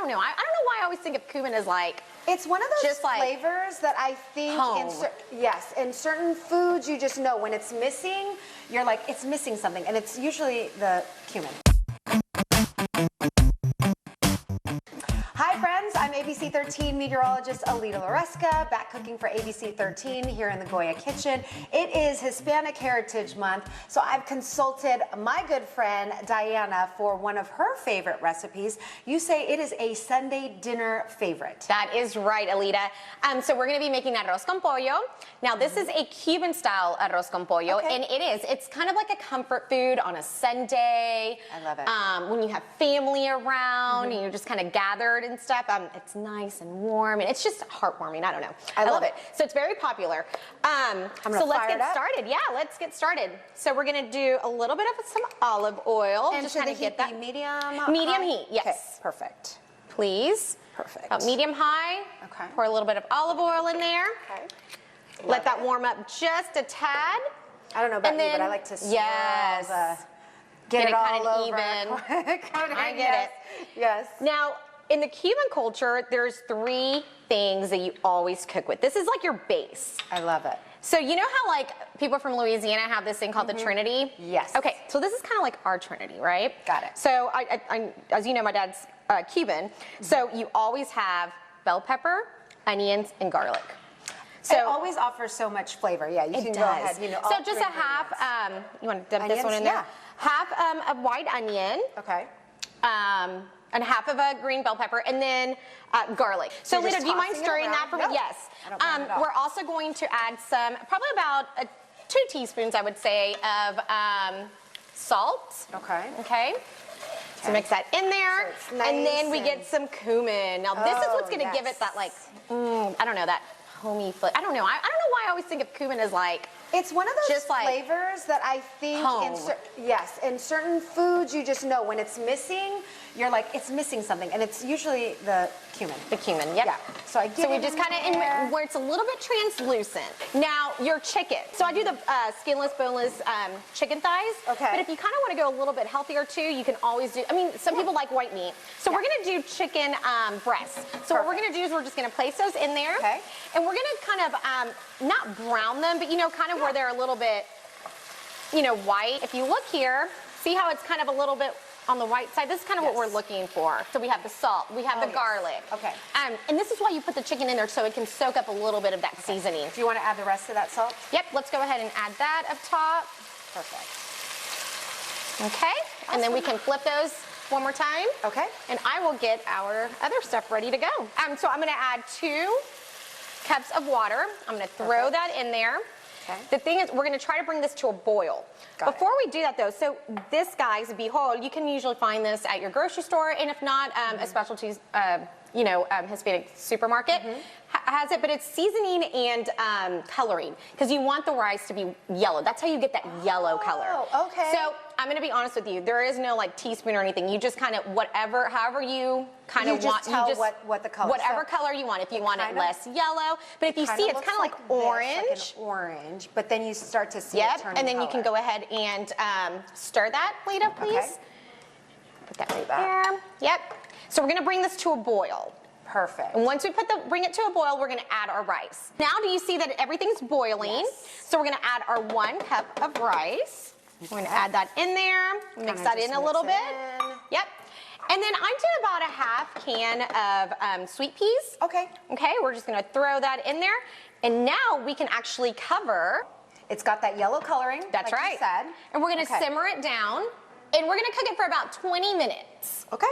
don't know. I don't know why I always think of cumin as like. It's one of those just like flavors that I think in certain foods you just know when it's missing, you're like, it's missing something, and it's usually the cumin. Hi friends, I'm ABC 13 meteorologist Elita Loresca, back cooking for ABC 13 here in the GOYA Kitchen. It is Hispanic Heritage Month, so I've consulted my good friend Diana for one of her favorite recipes. You say it is a Sunday dinner favorite. That is right, Elita. So we're going to be making arroz con pollo. Now this is a Cuban style arroz con pollo, and it's kind of like a comfort food on a Sunday. I love it. When you have family around and you're just kind of gathered and stuff, it's nice and warm, and it's just heartwarming. I don't know. I love it. So it's very popular. So let's get started. Yeah, let's get started. So we're gonna do a little bit of some olive oil. And just should kind the of get heat that be medium heat. Yes. Okay, perfect. Please. Perfect. About medium high. Okay. Pour a little bit of olive oil in there. Okay. Let that warm up just a tad. I don't know about you, but I like to swirl get it all kind of over. even. I get it. Yes. Now, in the Cuban culture, there's 3 things that you always cook with. This is like your base. I love it. So you know how like people from Louisiana have this thing called the Trinity? Yes. Okay, so this is kind of like our Trinity, right? Got it. So I as you know, my dad's Cuban. So you always have bell pepper, onions, and garlic. So it always offers so much flavor. Yeah, you can go ahead. You know, so just a half. You want to dump this one in there? Yeah. Half a white onion. Okay. And half of a green bell pepper, and then garlic. So Lita, do you mind stirring that for me? Yes. I don't mind at all. We're also going to add some, probably about 2 teaspoons, I would say, of salt. Okay. Okay. So mix that in there, So it's nice and then we get some cumin. Now this is what's going to give it that like, I don't know, that homey flavor. I don't know. I don't know why I always think of cumin as like. It's one of those just like flavors that I think in certain foods you just know when it's missing, you're like, it's missing something, and it's usually the cumin. The cumin, yep. Yeah. So I get we just kind of where it's a little bit translucent. Now your chicken. So I do the skinless, boneless chicken thighs. Okay. But if you kind of want to go a little bit healthier too, you can always do. I mean, some people like white meat. So we're gonna do chicken breasts. So what we're gonna do is we're just gonna place those in there. Okay. And we're gonna kind of not brown them, but you know, kind of where they're a little bit, you know, white. If you look here, see how it's kind of a little bit on the white side? This is kind of what we're looking for. So we have the salt, we have the garlic. Okay. And this is why you put the chicken in there, so it can soak up a little bit of that seasoning. Do you want to add the rest of that salt? Yep, let's go ahead and add that up top. Perfect. Okay, and then we can flip those one more time. Okay. And I will get our other stuff ready to go. So I'm gonna add 2 cups of water. I'm gonna throw that in there. Okay. The thing is, we're gonna try to bring this to a boil. Before we do that though, so this, guys, bihol, you can usually find this at your grocery store, and if not, a specialty, Hispanic supermarket has it, but it's seasoning and coloring, because you want the rice to be yellow. That's how you get that yellow color. Okay. So I'm gonna be honest with you, there is no like teaspoon or anything. You just kind of, however you kind of want. You just tell what the color. Whatever color you want. If you want it less yellow, but if you see, it's kind of like orange. Like an orange, but then you start to see it turn and then color. you can go ahead and stir that, Lita, please. Okay. Put that right there. Yep. So we're gonna bring this to a boil. Perfect. And once we bring it to a boil, we're gonna add our rice. Now do you see that everything's boiling? Yes. So we're gonna add our 1 cup of rice. We're gonna add that in there, mix that in a little bit. Yep. And then I did about a half can of sweet peas. Okay. Okay, we're just gonna throw that in there. And now we can actually cover. It's got that yellow coloring. That's like right. You said. And we're gonna simmer it down. And we're gonna cook it for about 20 minutes. Okay.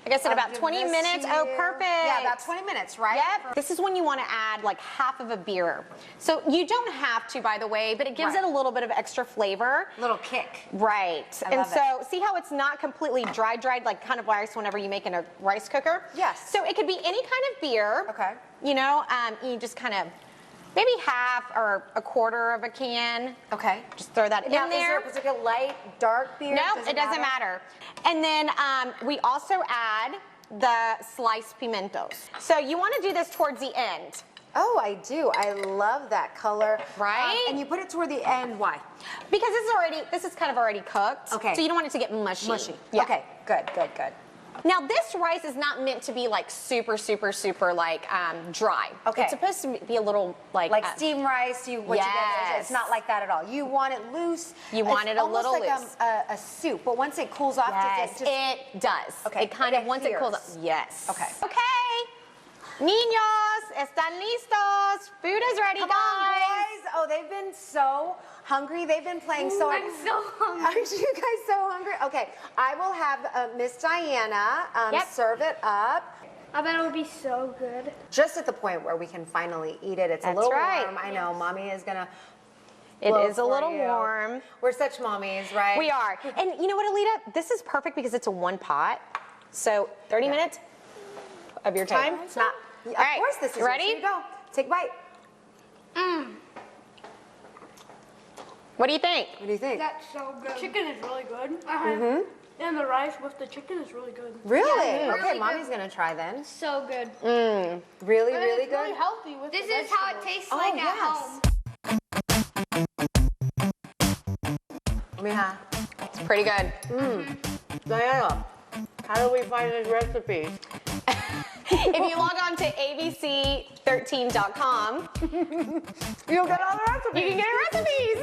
Like I said, about 20 minutes. Oh, perfect. Yeah, about 20 minutes, right? Yep. This is when you want to add like half of a beer. So you don't have to, by the way, but it gives it a little bit of extra flavor. Little kick. Right. And so see how it's not completely dried, like kind of rice whenever you make in a rice cooker? Yes. So it could be any kind of beer. Okay. You know, you just kind of, maybe half or a quarter of a can. Okay. Just throw that in there. Is there a particular light, dark beer? No, it doesn't matter. And then we also add the sliced pimentos. So you want to do this towards the end. Oh, I do. I love that color. Right? And you put it toward the end. Why? Because this is kind of already cooked. Okay. So you don't want it to get mushy. Mushy. Yeah. Okay. Good. Good. Good. Now this rice is not meant to be like super like dry. Okay. It's supposed to be a little like steamed rice. You get it's not like that at all. You want it loose. You want it a little loose. loose. Like a soup, but once it cools off, Yes, it does. Okay. It kind of once it cools off. Yes. Okay. Okay. Niños, están listos. Food is ready, Come guys. on, boys. Oh, they've been so hungry. They've been playing so. I'm so hungry. Aren't you guys so hungry? Okay, I will have Miss Diana serve it up. I bet it would be so good. Just at the point where we can finally eat it. It's a little warm. I know, Mommy is gonna. It is a little warm. We're such mommies, right? We are. And you know what, Elita? This is perfect because it's a one pot. So 30 minutes of your time. It's not. Of course, this is ready. Here you go. Take a bite. What do you think? What do you think? That's so good. Chicken is really good. And the rice with the chicken is really good. Really? Yeah, okay, really Mommy's gonna try then. So good. Really, And really it's good. really healthy with this is how it tastes like at home. Yeah. It's pretty good. Diana, how do we find this recipe? If you log on to abc13.com, You'll get all the recipes. you can get recipes.